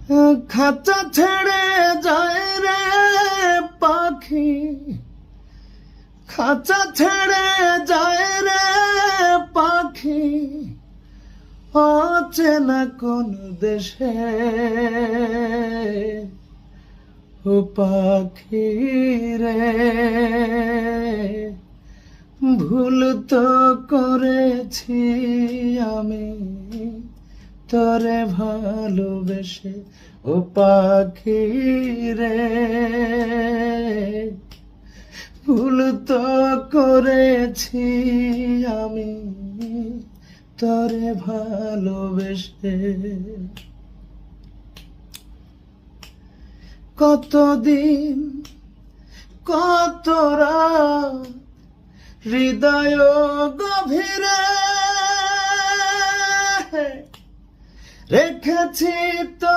খাঁচা ছেড়ে যায় রে পাখি, খাঁচা ছেড়ে যায় রে পাখি, অচেনা কোন দেশে। ও পাখি রে, ভুল তো করেছি আমি তোরে ভালোবেসে। ও পাখি রে, ভুল তো করেছি আমি তোরে ভালোবেসে। কতদিন কত রাত হৃদয় গভীরে রেখেছি তো